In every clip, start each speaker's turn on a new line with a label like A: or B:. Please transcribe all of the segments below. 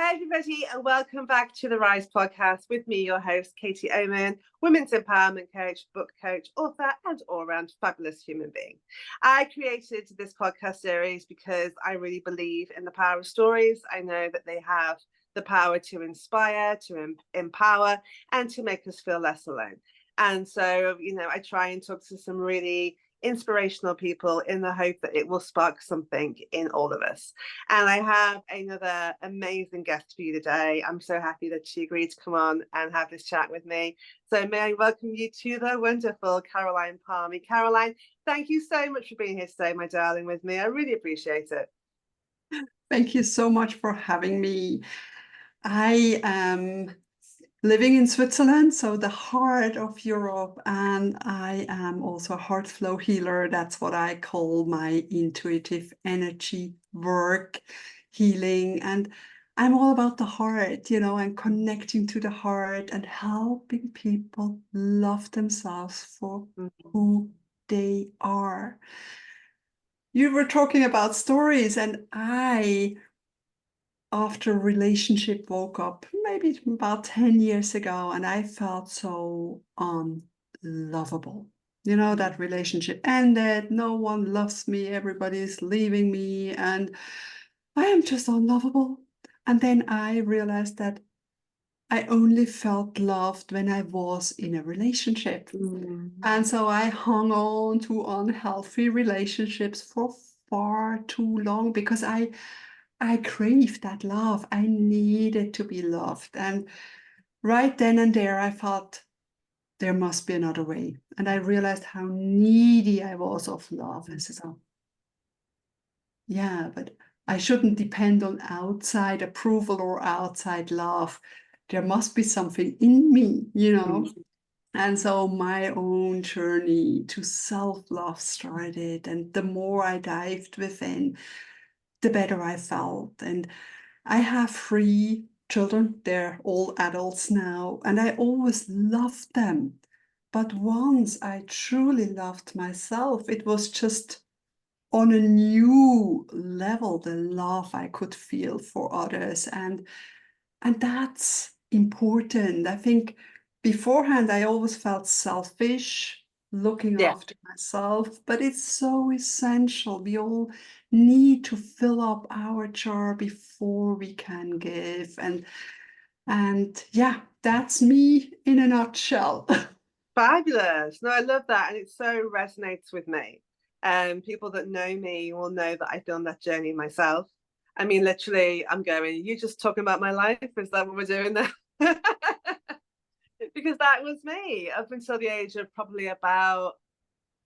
A: Hi, everybody, and welcome back to the Rise podcast with me, your host, Katie Oman, women's empowerment coach, book coach, author, and all around fabulous human being. I created this podcast series because I really believe in the power of stories. I know that they have the power to inspire, to empower, and to make us feel less alone. And so, I try and talk to some really inspirational people in the hope that it will spark something in all of us. And I have another amazing guest for you today. I'm so happy that she agreed to come on and have this chat with me. So may I welcome you to the wonderful Caroline Palmy. Caroline, thank you so much for being here today, my darling, with me. I really appreciate it.
B: Thank you so much for having me. I am living in Switzerland, so the heart of Europe, and I am also a heart flow healer. That's what I call my intuitive energy work, healing. And I'm all about the heart, and connecting to the heart and helping people love themselves for who they are. You were talking about stories, and after a relationship, woke up maybe about 10 years ago, and I felt so unlovable. That relationship ended, no one loves me, everybody's leaving me, and I am just unlovable. And then I realized that I only felt loved when I was in a relationship. And so I hung on to unhealthy relationships for far too long because I craved that love. I needed to be loved. And right then and there, I thought there must be another way. And I realized how needy I was of love. I said, oh, yeah, but I shouldn't depend on outside approval or outside love. There must be something in me. And so my own journey to self-love started. And the more I dived within, the better I felt. And I have 3 children. They're all adults now. And I always loved them. But once I truly loved myself, it was just on a new level, the love I could feel for others. And that's important. I think beforehand, I always felt selfish, looking after myself, but it's so essential. We all need to fill up our jar before we can give. And yeah, that's me in a nutshell.
A: Fabulous. No, I love that. And it so resonates with me. People that know me will know that I've done that journey myself. I mean, literally, I'm going, you just talking about my life? Is that what we're doing there? Because that was me up until the age of probably about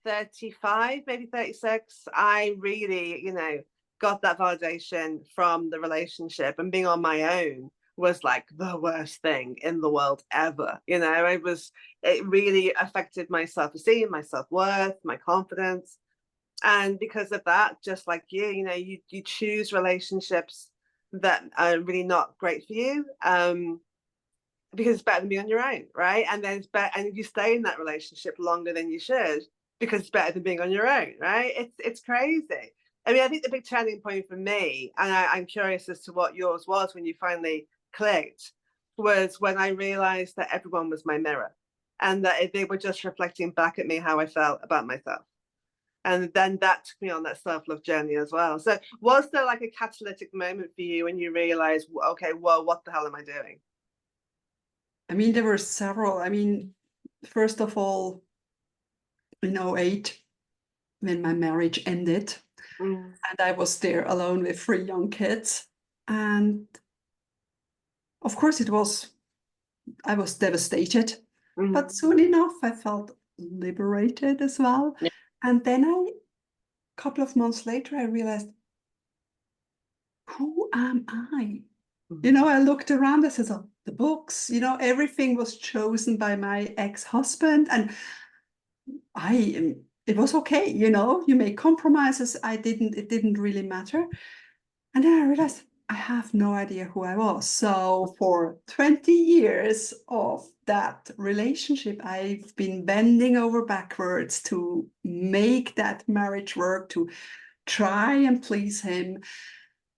A: 35, maybe 36. I really, got that validation from the relationship, and being on my own was like the worst thing in the world ever. It really affected my self-esteem, my self-worth, my confidence. And because of that, just like you choose relationships that are really not great for you. Because it's better than being on your own, right? And then it's better, and you stay in that relationship longer than you should because it's better than being on your own, right? It's crazy. I mean, I think the big turning point for me, and I'm curious as to what yours was when you finally clicked, was when I realized that everyone was my mirror, and that they were just reflecting back at me how I felt about myself. And then that took me on that self-love journey as well. So was there like a catalytic moment for you when you realized, okay, well, what the hell am I doing?
B: I mean, there were several. I mean, first of all, in '08, when my marriage ended, and I was there alone with 3 young kids. And of course, I was devastated. But soon enough, I felt liberated as well.
A: Yeah.
B: And then a couple of months later, I realized, who am I? I looked around, I said, oh, the books, everything was chosen by my ex-husband. And it was okay, you make compromises. It didn't really matter. And then I realized I have no idea who I was. So for 20 years of that relationship, I've been bending over backwards to make that marriage work, to try and please him.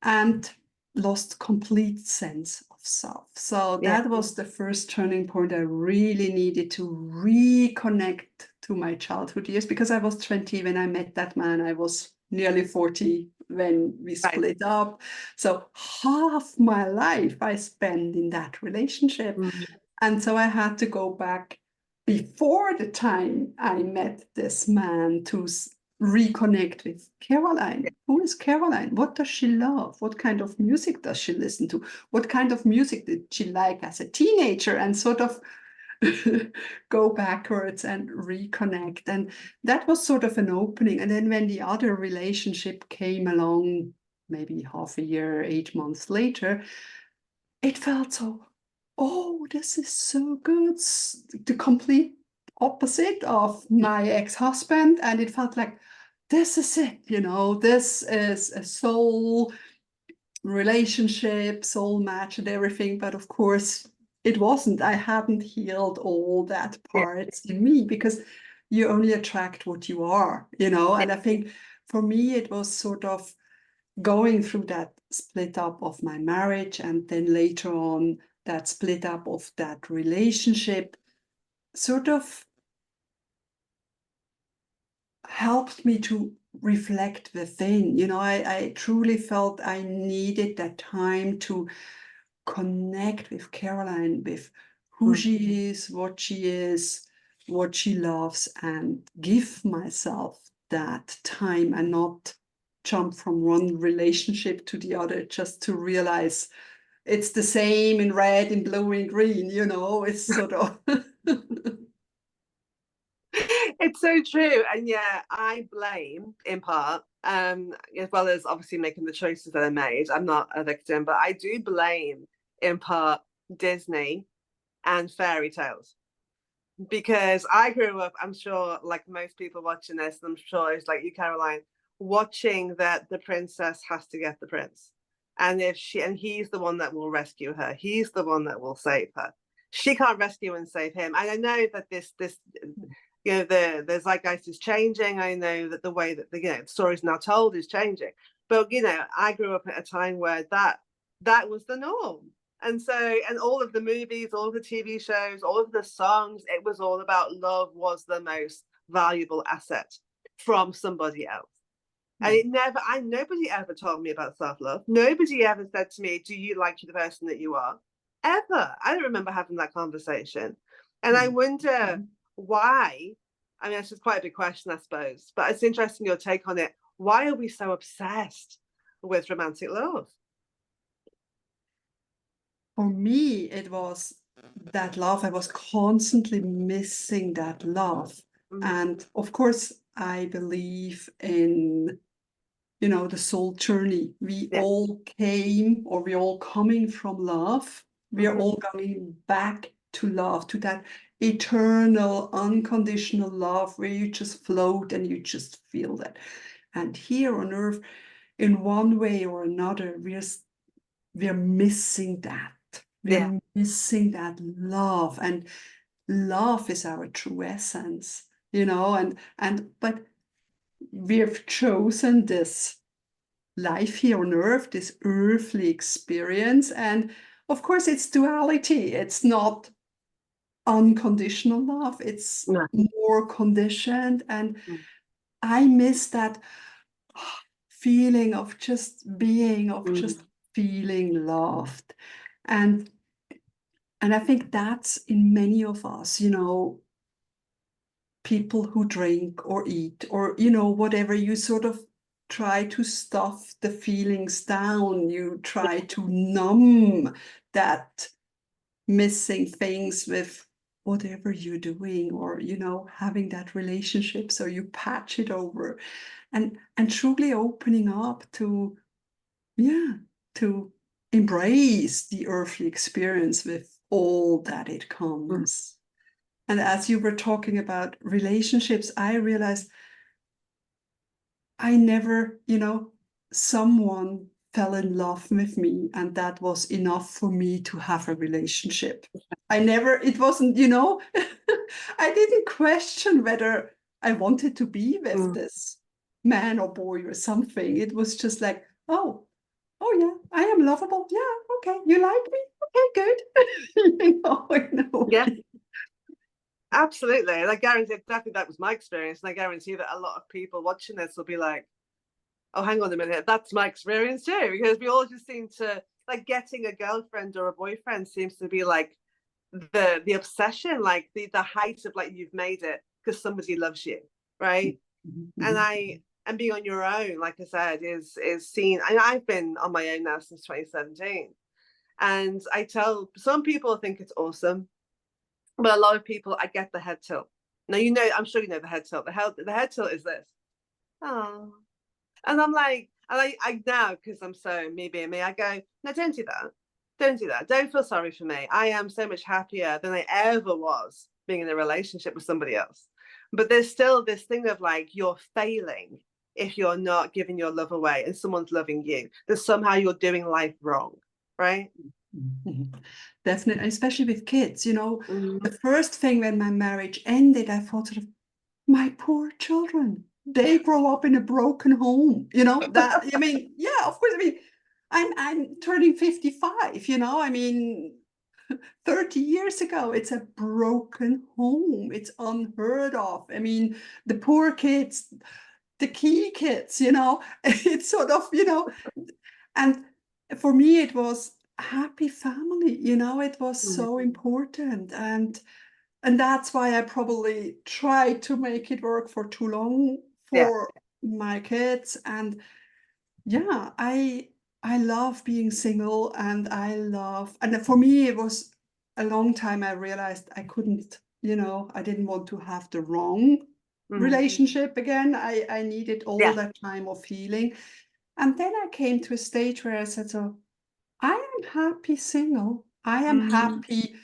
B: And lost complete sense of self. So that was the first turning point. I really needed to reconnect to my childhood years, because I was 20 when I met that man. I was nearly 40 when we split up. So half my life I spent in that relationship. And so I had to go back before the time I met this man to reconnect with Caroline. Who is Caroline? What does she love? What kind of music does she listen to? What kind of music did she like as a teenager? And sort of go backwards and reconnect. And that was sort of an opening. And then when the other relationship came along, maybe half a year, 8 months later, it felt so, oh, this is so good. The complete opposite of my ex-husband. And it felt like, this is it, this is a soul relationship, soul match and everything. But of course, it wasn't. I hadn't healed all that parts in me, because you only attract what you are, and I think for me, it was sort of going through that split up of my marriage, and then later on that split up of that relationship sort of helped me to reflect within. I truly felt I needed that time to connect with Caroline, with who she is, what she loves, and give myself that time and not jump from one relationship to the other just to realize it's the same in red, in blue, in green, it's sort of
A: It's so true. And yeah, I blame in part, as well as obviously making the choices that I made. I'm not a victim, but I do blame in part Disney and fairy tales. Because I grew up, I'm sure, like most people watching this, I'm sure it's like you, Caroline, watching that the princess has to get the prince. And he's the one that will rescue her. He's the one that will save her. She can't rescue and save him. And I know that this the zeitgeist is changing. I know that the way that the story's now told is changing. But I grew up at a time where that was the norm. And so, and all of the movies, all of the TV shows, all of the songs, it was all about love was the most valuable asset from somebody else. And nobody ever told me about self-love. Nobody ever said to me, do you like the person that you are? Ever. I don't remember having that conversation. And I wonder why. I mean, it's just quite a big question, I suppose. But it's interesting your take on it. Why are we so obsessed with romantic love?
B: For me, it was that love. I was constantly missing that love. And of course, I believe in, the soul journey. We all came, or we're all coming from love. We are all coming back to love, to that eternal, unconditional love where you just float and you just feel that. And here on earth, in one way or another, we're missing that. We're missing that love, and love is our true essence, but we've chosen this life here on earth, this earthly experience, and of course it's duality. It's not unconditional love, it's more conditioned, and I miss that feeling of just being, of just feeling loved. And I think that's in many of us, people who drink or eat or, whatever, you sort of try to stuff the feelings down. You try to numb that missing things with whatever you're doing, or, having that relationship. So you patch it over and truly opening up to embrace the earthly experience with all that it comes. And as you were talking about relationships, I realized I never, someone fell in love with me, and that was enough for me to have a relationship. It wasn't, I didn't question whether I wanted to be with this man or boy or something. It was just like, oh, oh yeah, I am lovable. Yeah, okay, you like me? Okay, good. In a
A: Yeah,
B: way.
A: absolutely. And I guarantee definitely that was my experience. And I guarantee that a lot of people watching this will be like, oh, hang on a minute, that's my experience too. Because we all just seem to like getting a girlfriend or a boyfriend seems to be like the obsession, like the height of like you've made it because somebody loves you, right? And and being on your own, like I said, is seen. And I've been on my own now since 2017. And I tell some people think it's awesome, but a lot of people I get the head tilt. Now you know, I'm sure you know the head tilt. The head tilt is this. Oh. And I'm like, and I now, because I'm so me being me, I go, no, don't do that. Don't do that. Don't feel sorry for me. I am so much happier than I ever was being in a relationship with somebody else. But there's still this thing of like, you're failing if you're not giving your love away and someone's loving you, that somehow you're doing life wrong, right?
B: Definitely, especially with kids,
A: Mm.
B: the first thing when my marriage ended, I thought sort of, my poor children, they grow up in a broken home, that, I mean, yeah, of course, I mean, I'm turning 55, I mean, 30 years ago, it's a broken home. It's unheard of. I mean, the poor kids, the key kids, it's sort of, and for me, it was happy family, it was
A: Mm.
B: so important. And that's why I probably tried to make it work for too long
A: Yeah.
B: for my kids. And yeah, I love being single, and and for me it was a long time. I realized I couldn't, I didn't want to have the wrong
A: Mm.
B: relationship again. I needed all
A: Yeah.
B: that time of healing. And then I came to a stage where I said, so I am happy single. I am
A: Mm.
B: happy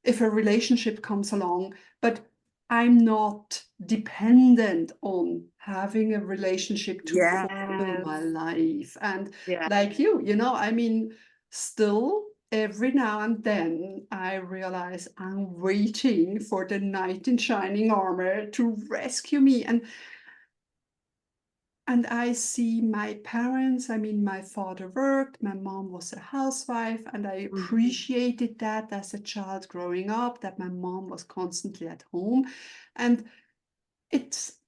B: if a relationship comes along, but I'm not dependent on having a relationship to fulfill
A: Yes.
B: my life. And
A: Yeah.
B: like I mean, still every now and then I realize I'm waiting for the knight in shining armor to rescue me. And I see my parents, I mean, my father worked, my mom was a housewife, and I
A: Mm.
B: appreciated that as a child growing up, that my mom was constantly at home. And it's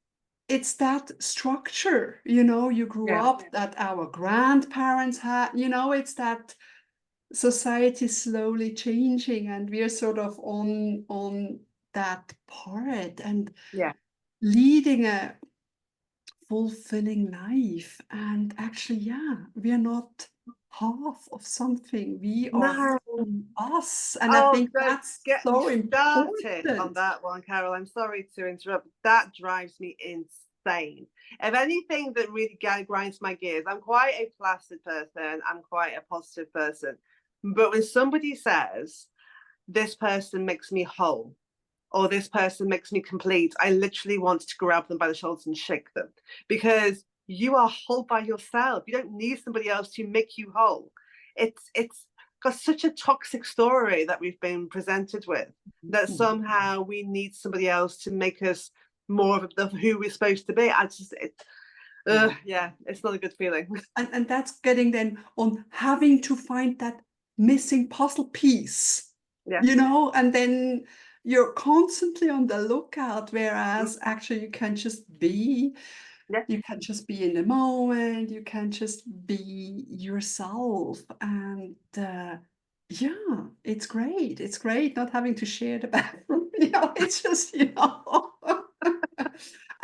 B: it's that structure, you grew
A: Yeah.
B: up that our grandparents had, it's that society slowly changing, and we are sort of on that part and
A: Yeah.
B: leading a fulfilling life. And actually, yeah, we are not half of something. We are
A: No.
B: us. And I
A: Oh,
B: think
A: don't
B: that's
A: get me
B: so
A: started on
B: important.
A: that one, Carol. I'm sorry to interrupt. That drives me insane. If anything that really grinds my gears, I'm quite a placid person. I'm quite a positive person. But when somebody says, this person makes me whole, or this person makes me complete, I literally want to grab them by the shoulders and shake them, because you are whole by yourself. You don't need somebody else to make you whole. It's got such a toxic story that we've been presented with, that somehow we need somebody else to make us more of who we're supposed to be. Yeah, it's not a good feeling.
B: And that's getting then on having to find that missing puzzle piece,
A: Yeah.
B: and then you're constantly on the lookout, whereas
A: Mm.
B: actually you can just be.
A: Yeah.
B: You can just be in the moment. You can just be yourself. And yeah, it's great. It's great not having to share the bathroom. It's just,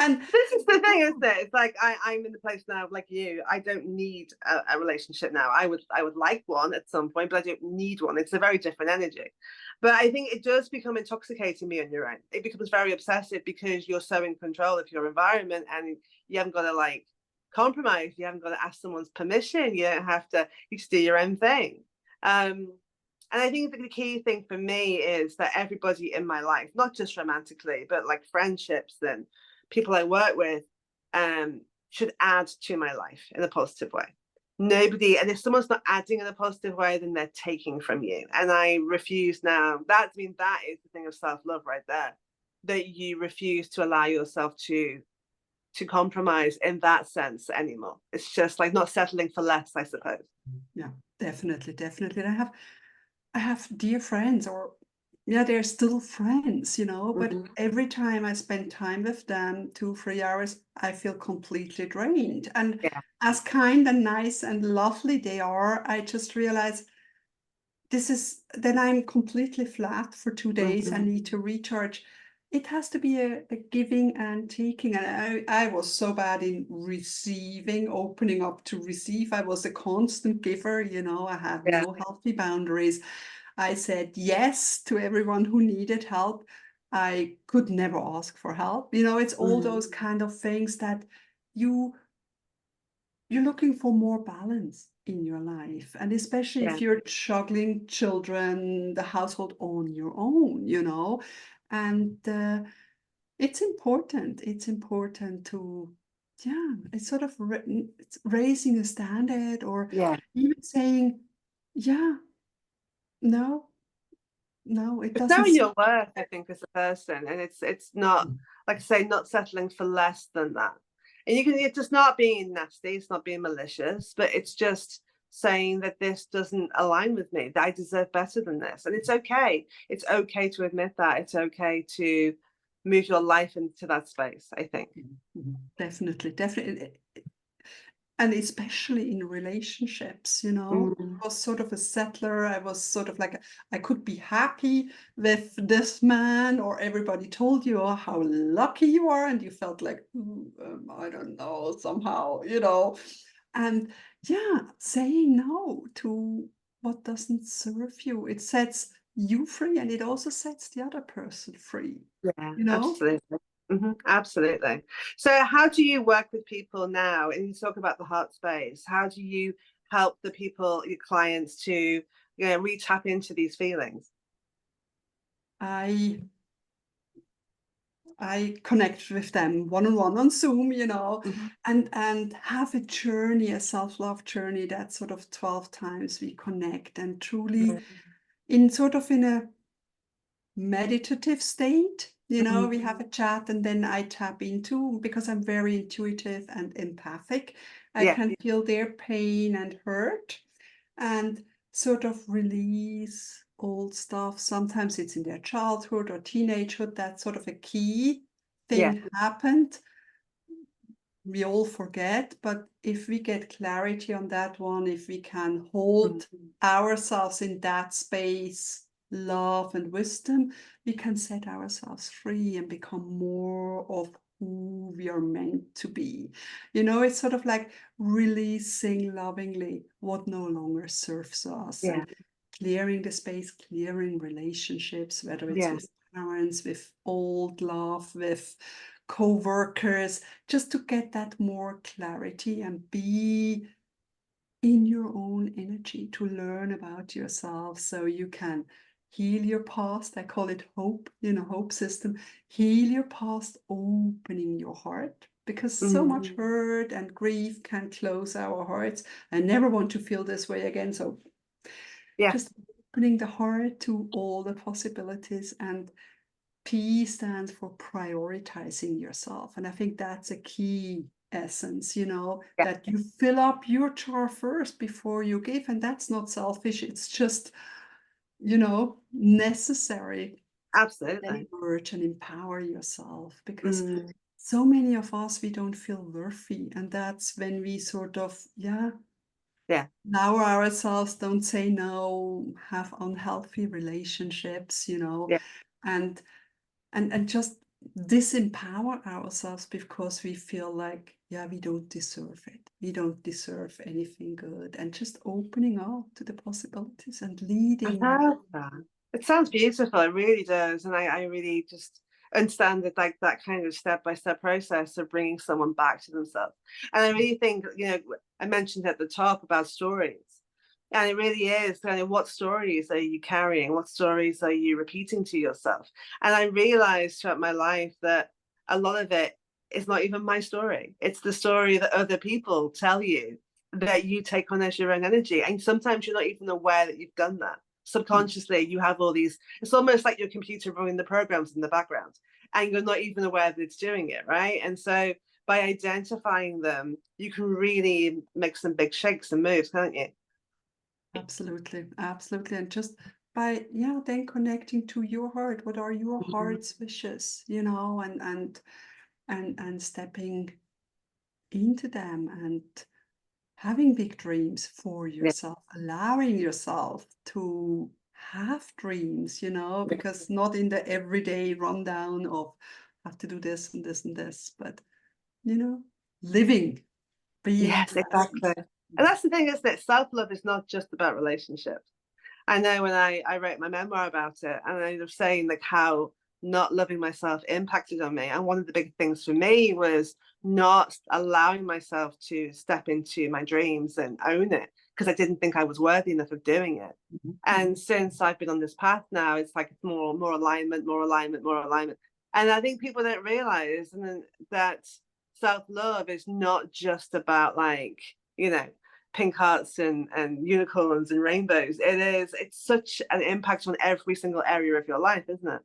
B: and
A: This is the thing, isn't it? It's like I'm in the place now, like you. I don't need a relationship now. I would like one at some point, but I don't need one. It's a very different energy. But I think it does become intoxicating me on your own. It becomes very obsessive because you're so in control of your environment, and you haven't got to like compromise. You haven't got to ask someone's permission. You don't have to. You just do your own thing. And I think the key thing for me is that everybody in my life, not just romantically, but like friendships and people I work with, should add to my life in a positive way. Nobody, and if someone's not adding in a positive way, then they're taking from you. And I refuse now. That is the thing of self-love right there. That you refuse to allow yourself to compromise in that sense anymore. It's just like not settling for less, I suppose.
B: Yeah, definitely, definitely. I have dear friends, or yeah, they're still friends, but
A: Mhm.
B: every time I spend time with them, 2, 3 hours, I feel completely drained. And
A: Yeah.
B: as kind and nice and lovely they are, I just realize then I'm completely flat for 2 days. I
A: Mhm.
B: need to recharge. It has to be a giving and taking. And I was so bad in receiving, opening up to receive. I was a constant giver, I had
A: Yeah.
B: no healthy boundaries. I said yes to everyone who needed help. I could never ask for help. It's all
A: Mhm.
B: those kind of things that you you're looking for more balance in your life. And especially
A: Yeah.
B: if you're juggling children, the household on your own. And it's important. It's important to, yeah, it's sort of it's raising a standard, or
A: Yeah.
B: even saying, yeah, no, no, it
A: It's
B: doesn't
A: knowing
B: suit.
A: your worth, I think, as a person, and it's not, like I say, not settling for less than that. And it's just not being nasty, it's not being malicious, but it's just saying that this doesn't align with me, that I deserve better than this. And it's okay. It's okay to admit that. It's okay to move your life into that space, I think.
B: Mhm. Definitely, definitely. And especially in relationships.
A: Mm,
B: I was sort of a settler. I was sort of like, I could be happy with this man, or everybody told you, oh, how lucky you are, and you felt like, I don't know, somehow. And yeah, saying no to what doesn't serve you, it sets you free, and it also sets the other person free,
A: yeah,
B: you know?
A: absolutely. Absolutely. So, how do you work with people now? And you talk about the heart space. How do you help the people, your clients, to really tap into these feelings?
B: I I connect with them one-on-one on Zoom,
A: Mhm.
B: and have a journey, a self-love journey, that sort of 12 times we connect, and truly
A: Mhm.
B: in a meditative state.
A: Mhm.
B: We have a chat, and then I tap into, because I'm very intuitive and empathic, I
A: Yeah.
B: can feel their pain and hurt, and sort of release old stuff. Sometimes it's in their childhood or teenagehood that sort of a key
A: Yeah.
B: thing happened. We all forget, but if we get clarity on that one, if we can hold
A: Mhm.
B: ourselves in that space, love and wisdom, we can set ourselves free and become more of who we are meant to be. It's sort of like releasing lovingly what no longer serves us,
A: Yeah.
B: and clearing the space, clearing relationships, whether it's
A: Yeah.
B: with parents, with old love, with co-workers, just to get that more clarity and be in your own energy, to learn about yourself so you can heal your past. I call it hope, hope system. Heal your past, opening your heart, because so
A: Mhm.
B: much hurt and grief can close our hearts. I never want to feel this way again. So
A: Yeah.
B: just opening the heart to all the possibilities. And P stands for prioritizing yourself. And I think that's a key essence,
A: Yeah.
B: that you fill up your jar first before you give. And that's not selfish, it's just, necessary. Then
A: Absolutely.
B: emerge and empower yourself, because
A: Mm.
B: so many of us, we don't feel worthy. And that's when we sort of, yeah,
A: Yeah.
B: lower ourselves, don't say no, have unhealthy relationships,
A: Yeah.
B: and and just disempower ourselves because we feel like, yeah, we don't deserve it, we don't deserve anything good, and just opening up to the possibilities and
A: I
B: leading.
A: love that. It sounds beautiful. It really does. And I really just understand that, like, that kind of step-by-step process of bringing someone back to themselves. And I really think, I mentioned at the top about stories. And it really is kind of, what stories are you carrying? What stories are you repeating to yourself? And I realized throughout my life that a lot of it is not even my story. It's the story that other people tell you, that you take on as your own energy. And sometimes you're not even aware that you've done that. Subconsciously, you have all these, it's almost like your computer running the programs in the background, and you're not even aware that it's doing it, right? And so by identifying them, you can really make some big shakes and moves, can't you?
B: Absolutely, absolutely. And just by, yeah, then connecting to your heart. What are your
A: Mhm.
B: heart's wishes, you know, and stepping into them and having big dreams for
A: Yeah.
B: yourself, allowing yourself to have dreams, you know, because not in the everyday rundown of have to do this and this and this, but you know, living, being
A: Yes,
B: present.
A: exactly. And that's the thing, isn't it? Self-love is not just about relationships. I know when I wrote my memoir about it, and I was saying like how not loving myself impacted on me. And one of the big things for me was not allowing myself to step into my dreams and own it because I didn't think I was worthy enough of doing it.
B: Mhm,
A: And since I've been on this path now, it's like it's more alignment, more alignment, more alignment. And I think people don't realize that self-love is not just about like, pink hearts and unicorns and rainbows. It's such an impact on every single area of your life, isn't it?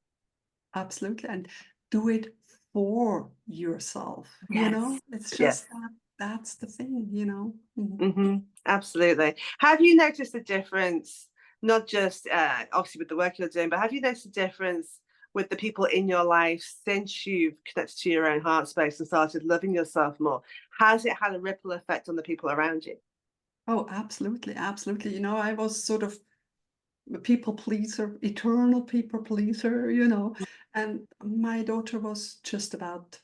B: absolutely. And do it for yourself, you know?
A: Yes.
B: It's
A: Yes.
B: just that that's the thing, you know? Mhm.
A: Absolutely. Have you noticed a difference, not just obviously with the work you're doing, but have you noticed a difference with the people in your life since you've connected to your own heart space and started loving yourself more? Has it had a ripple effect on the people around you?
B: Oh, absolutely, absolutely. You know, I was sort of a people pleaser, eternal people pleaser, you know. And my daughter was just about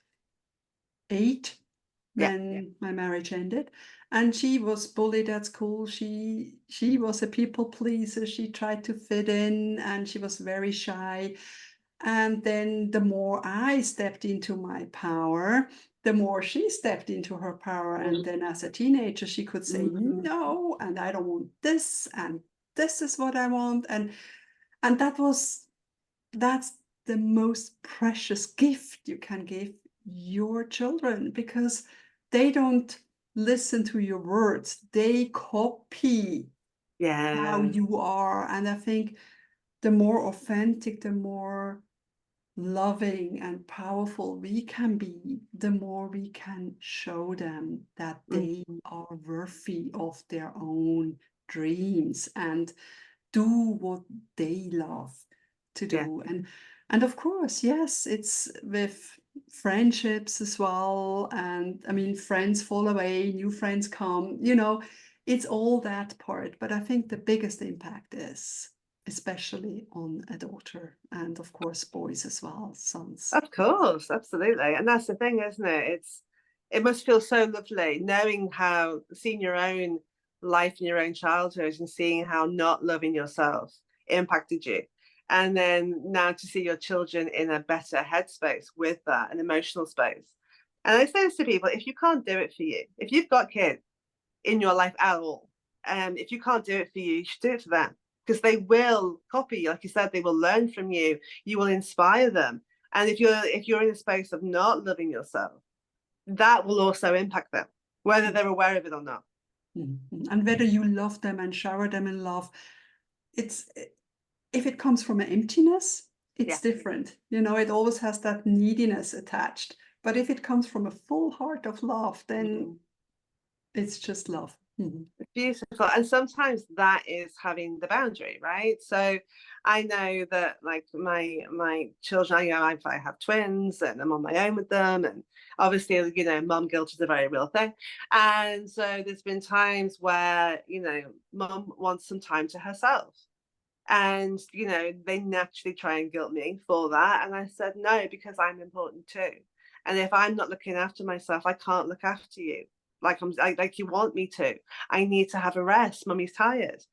B: 8
A: Yeah.
B: when my marriage ended, and she was bullied at school. She was a people pleaser. She tried to fit in, and she was very shy. And then the more I stepped into my power, the more she stepped into her power. And then as a teenager, she could say
A: Mhm.
B: no, and I don't want this, and this is what I want. And that's the most precious gift you can give your children, because they don't listen to your words. They copy how
A: Yeah.
B: you are. And I think the more authentic, the more loving and powerful we can be, the more we can show them that they
A: Mhm.
B: are worthy of their own dreams and do what they love to
A: Yeah.
B: do. And of course, yes, it's with friendships as well. And I mean, friends fall away, new friends come, you know, it's all that part. But I think the biggest impact is especially on a daughter, and of course boys as well, sons.
A: Of course, absolutely. And that's the thing, isn't it? It must feel so lovely knowing how seeing your own life in your own childhood and seeing how not loving yourself impacted you. And then now to see your children in a better headspace with that, an emotional space. And I say this to people, if you can't do it for you, if you've got kids in your life at all, if you can't do it for you, you should do it for them because they will copy, like you said, they will learn from you. You will inspire them, and if you're in a space of not loving yourself, that will also impact them, whether they're aware of it or not.
B: Mhm. And whether you love them and shower them in love, it's if it comes from an emptiness,
A: Yeah.
B: it's different. You know, it always has that neediness attached. But if it comes from a full heart of love, then
A: Mhm.
B: it's just love. Mhm.
A: Beautiful. And sometimes that is having the boundary, right? So I know that like my children, I have twins and I'm on my own with them. And obviously, mum guilt is a very real thing. And so there's been times where, mum wants some time to herself. And, they naturally try and guilt me for that. And I said, no, because I'm important too. And if I'm not looking after myself, I can't look after you like you want me to. I need to have a rest. Mummy's tired.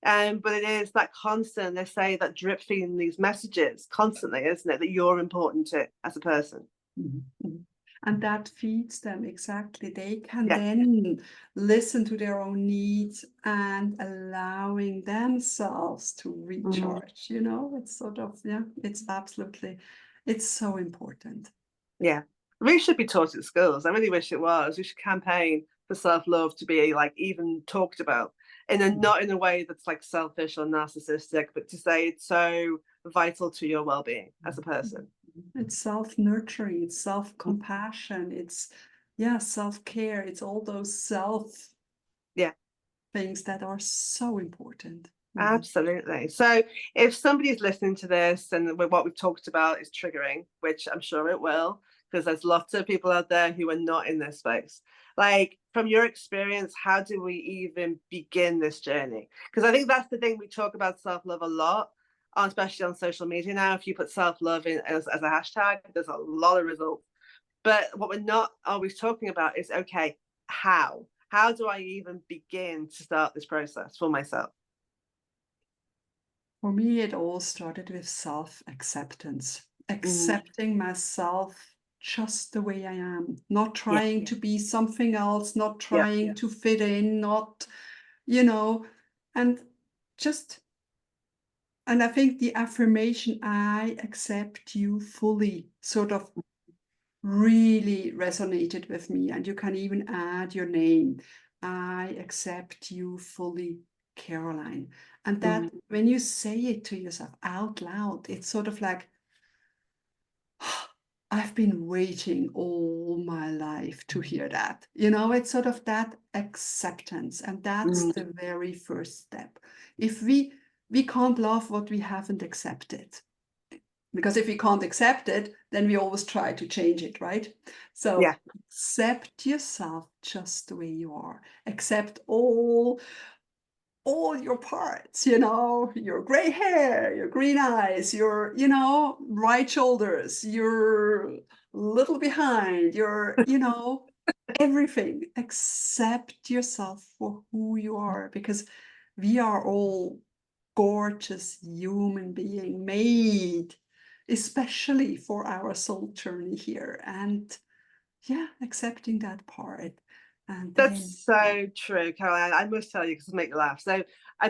A: But it is that constant, they say that drip feeding these messages constantly, isn't it? That you're important too as a person.
B: Mhm. Mhm. And that feeds them exactly. They can
A: Yeah.
B: then listen to their own needs and allowing themselves to
A: Mhm.
B: recharge. You know, it's sort of, yeah, it's absolutely, it's so important.
A: Yeah. We should be taught at schools. I really wish it was. We should campaign for self-love to be like even talked about not in a way that's like selfish or narcissistic, but to say it's so vital to your well-being as a person.
B: It's self-nurturing, it's self-compassion, it's, yeah, self-care, it's all those self
A: Yeah.
B: things that are so important.
A: Absolutely. So if somebody's listening to this and what we've talked about is triggering, which I'm sure it will, because there's lots of people out there who are not in this space. Like, from your experience, how do we even begin this journey? Because I think that's the thing, we talk about self-love a lot, especially on social media now. If you put self-love in as a hashtag, there's a lot of results. But what we're not always talking about is, okay, how? How do I even begin to start this process for myself?
B: For me, it all started with self-acceptance, accepting myself just the way I am, not
A: Yeah,
B: trying to be something else, not
A: yeah.
B: trying to fit in, not, you know, and just, and I think the affirmation, I accept you fully, sort of really resonated with me. And you can even add your name. I accept you fully, Caroline. And that
A: Mm.
B: when you say it to yourself out loud, it's sort of like, I've been waiting all my life to hear that. It's sort of that acceptance. And that's
A: Mm.
B: the very first step. If we can't love what we haven't accepted. Because if we can't accept it, then we always try to change it, right? So
A: Yeah.
B: accept yourself just the way you are. Accept all your parts, your gray hair, your green eyes, your, right shoulders, your little behind, your, everything. Accept yourself for who you are, because we are all gorgeous human being made especially for our soul journey here. And yeah, accepting that part. And then,
A: That's so true, Caroline. I must tell you, because it makes me laugh. So,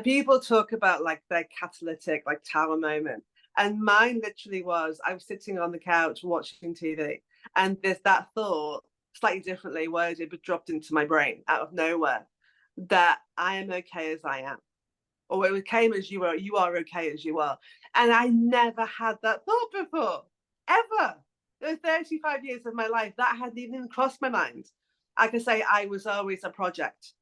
A: people talk about like their catalytic, like tower moment, and mine literally was, I was sitting on the couch watching TV, and there's that thought, slightly differently worded, but dropped into my brain out of nowhere, that I am okay as I am, or it came as you are. You are okay as you are, and I never had that thought before, ever. The 35 years of my life, that hadn't even crossed my mind. I can say I was always a project.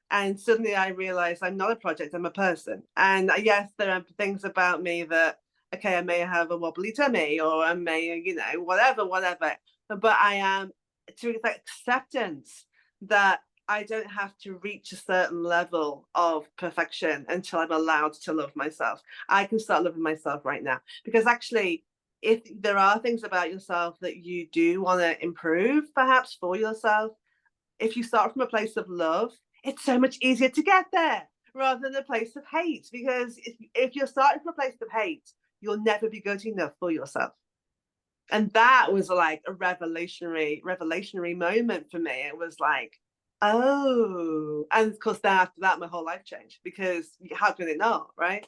A: And suddenly I realized I'm not a project, I'm a person. And yes, there are things about me that, okay, I may have a wobbly tummy, or I may, whatever. But I am, to acceptance that I don't have to reach a certain level of perfection until I'm allowed to love myself. I can start loving myself right now. Because actually, if there are things about yourself that you do want to improve, perhaps for yourself, if you start from a place of love, it's so much easier to get there rather than a place of hate. Because if you're starting from a place of hate, you'll never be good enough for yourself. And that was like a revelationary moment for me. It was like, oh, and of course, then after that, my whole life changed, because how can it not, right?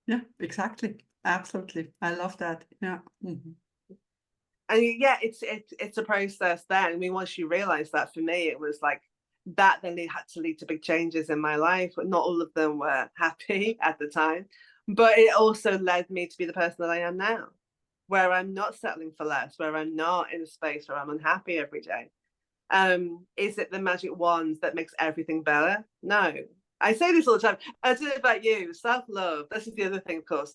B: yeah, exactly. Absolutely. I love that. Yeah.
A: And yeah, it's a process then. I mean, once you realize that, for me, it was like that then had to lead to big changes in my life. But not all of them were happy at the time, but it also led me to be the person that I am now, where I'm not settling for less, where I'm not in a space where I'm unhappy every day. Is it the magic wand that makes everything better? No. I say this all the time. I don't know about you. Self-love. This is the other thing, of course.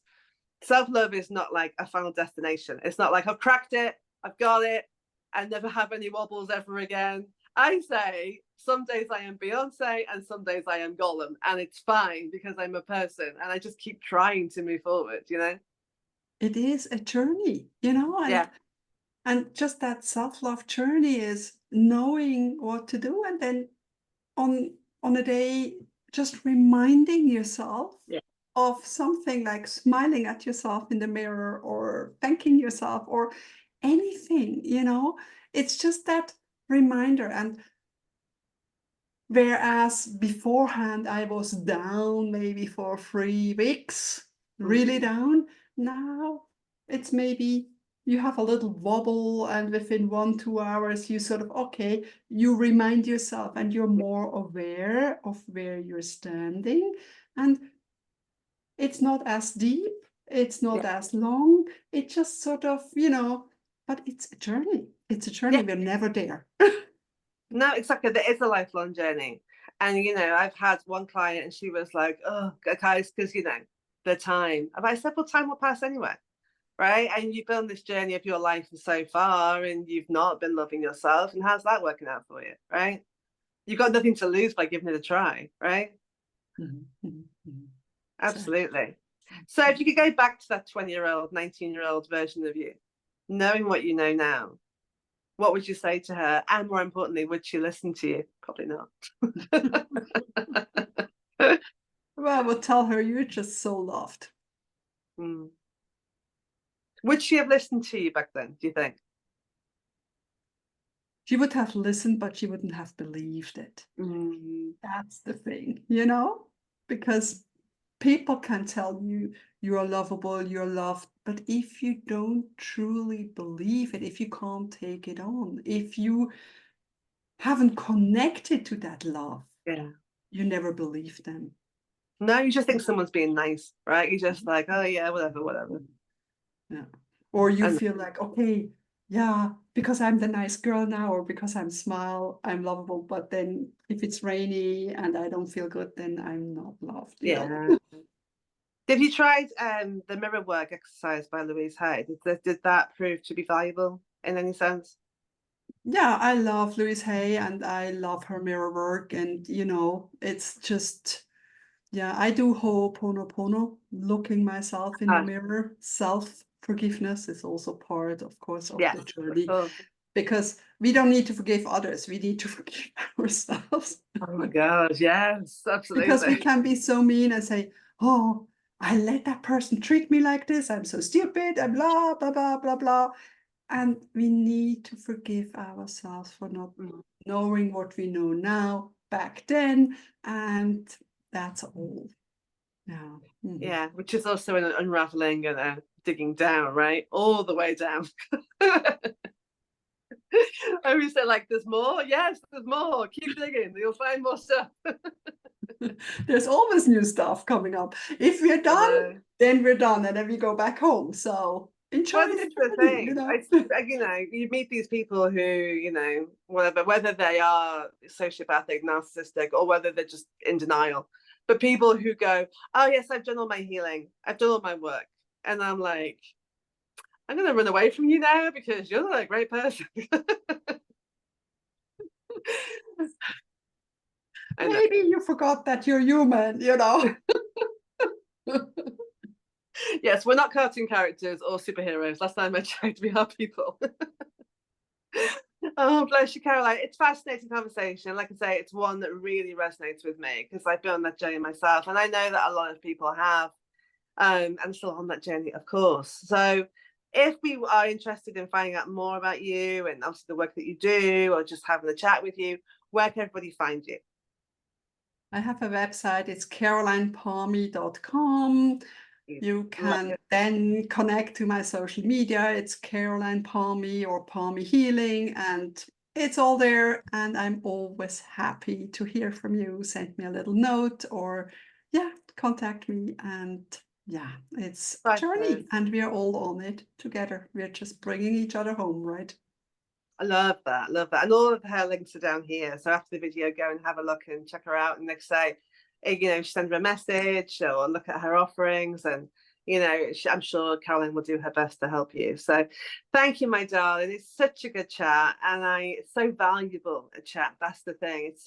A: Self-love is not like a final destination. It's not like I've cracked it, I've got it, and never have any wobbles ever again. I say some days I am Beyonce and some days I am Gollum, and it's fine, because I'm a person and I just keep trying to move forward.
B: It is a journey, and
A: Yeah.
B: just that self-love journey is knowing what to do, and then on a day just reminding yourself
A: Yeah.
B: of something, like smiling at yourself in the mirror or thanking yourself or anything. It's just that reminder. And whereas beforehand I was down maybe for 3 weeks, really
A: Mm.
B: down, now it's maybe you have a little wobble, and within 1-2 hours you sort of, okay, you remind yourself and you're more aware of where you're standing. And it's not as deep, it's
A: Yeah.
B: not as long, it just sort of, but it's a journey. It's a journey.
A: Yeah.
B: We're never there.
A: No, exactly. There is a lifelong journey. And, you know, I've had one client and she was like, oh, guys, because, you know, the time. And I said, well, time will pass anyway, right? And you've been on this journey of your life so far and you've not been loving yourself. And how's that working out for you, right? You've got nothing to lose by giving it a try, right?
B: Mm-hmm. Mm-hmm.
A: Absolutely. So if you could go back to that 20-year-old, 19-year-old version of you, knowing what you know now, what would you say to her? And more importantly, would she listen to you? Probably not.
B: Well, I would tell her you're just so loved.
A: Mm. Would she have listened to you back then, do you think?
B: She would have listened, but she wouldn't have believed it.
A: Mm.
B: That's the thing, you know? Because people can tell you you're lovable, you're loved, but if you don't truly believe it, if you can't take it on, if you haven't connected to that love,
A: Yeah.
B: you never believe them.
A: No, you just think someone's being nice, right? You're just like, oh yeah, whatever, whatever.
B: Yeah. Or you
A: And
B: feel like, okay, yeah, because I'm the nice girl now, or because I'm lovable. But then if it's rainy and I don't feel good, then I'm not loved, you know?
A: yeah. Have you tried the mirror work exercise by Louise Hay? Did that prove to be valuable in any sense?
B: Yeah, I love Louise Hay and I love her mirror work. And, you know, it's just, yeah, I do Ho'oponopono, looking myself in the
A: Ah,
B: mirror. Self-forgiveness is also part, of course, of
A: yes,
B: the
A: of
B: journey.
A: course.
B: Because we don't need to forgive others, we need to forgive ourselves.
A: Oh my God, yes,
B: Because we
A: absolutely.
B: can be so mean and say, oh, I let that person treat me like this. I'm so stupid. I'm blah, blah, blah, blah, blah. And we need to forgive ourselves for not
A: Mm.
B: knowing what we know now back then. And that's all. Yeah. Mm-hmm.
A: Yeah, which is also an unraveling and digging down, right? All the way down. I always say, like, there's more. Yes, there's more. Keep digging. You'll find more stuff.
B: There's always new stuff coming up. If we're
A: I
B: done,
A: know.
B: then we're done, and then we go back home. So enjoy
A: Well,
B: the
A: this is the
B: journey, you
A: thing.
B: know.
A: You know, you meet these people who, you know, whether they are sociopathic, narcissistic, or whether they're just in denial. But people who go, oh, yes, I've done all my healing. I've done all my work. And I'm like, I'm going to run away from you now because you're not a great person. I know.
B: Maybe you forgot that you're human, you know.
A: Yes, we're not cartoon characters or superheroes. Last time I checked, we are people. Oh, bless you, Caroline. It's a fascinating conversation. Like I say, it's one that really resonates with me because I've been on that journey myself. And I know that a lot of people have, and still on that journey, of course. So if we are interested in finding out more about you and obviously the work that you do or just having a chat with you, where can everybody find you?
B: I have a website, it's carolinepalmy.com. You can then connect to my social media. It's Caroline Palmy or Palmy Healing, and it's all there. And I'm always happy to hear from you. Send me a little note or, yeah, contact me. And yeah, it's a journey, and we are all on it together. We're just bringing each other home, right?
A: I love that. Love that. And all of her links are down here. So after the video, go and have a look and check her out. And like say, you know, send her a message or look at her offerings. And, you know, I'm sure Caroline will do her best to help you. So thank you, my darling. It's such a good chat. And it's so valuable a chat. That's the thing. It's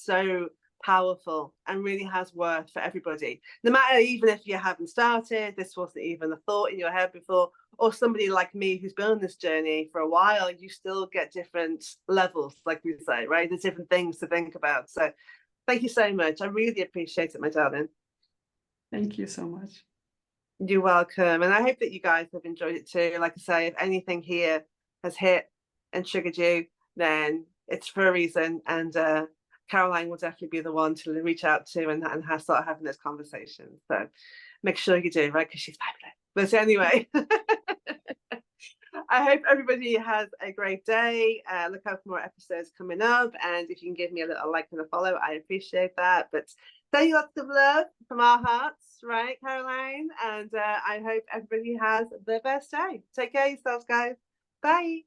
A: so powerful and really has worth for everybody. No matter, even if you haven't started, this wasn't even a thought in your head before, or somebody like me who's been on this journey for a while, you still get different levels, like we say, right? There's different things to think about. So thank you so much. I really appreciate it, my darling.
B: Thank you so much.
A: You're welcome. And I hope that you guys have enjoyed it too. Like I say, if anything here has hit and triggered you, then it's for a reason. And Caroline will definitely be the one to reach out to and start having this conversation. So make sure you do, right? Because she's fabulous. But anyway, I hope everybody has a great day. Look out for more episodes coming up. And if you can give me a little like and a follow, I appreciate that. But sending lots of love from our hearts, right, Caroline? And I hope everybody has the best day. Take care of yourselves, guys. Bye.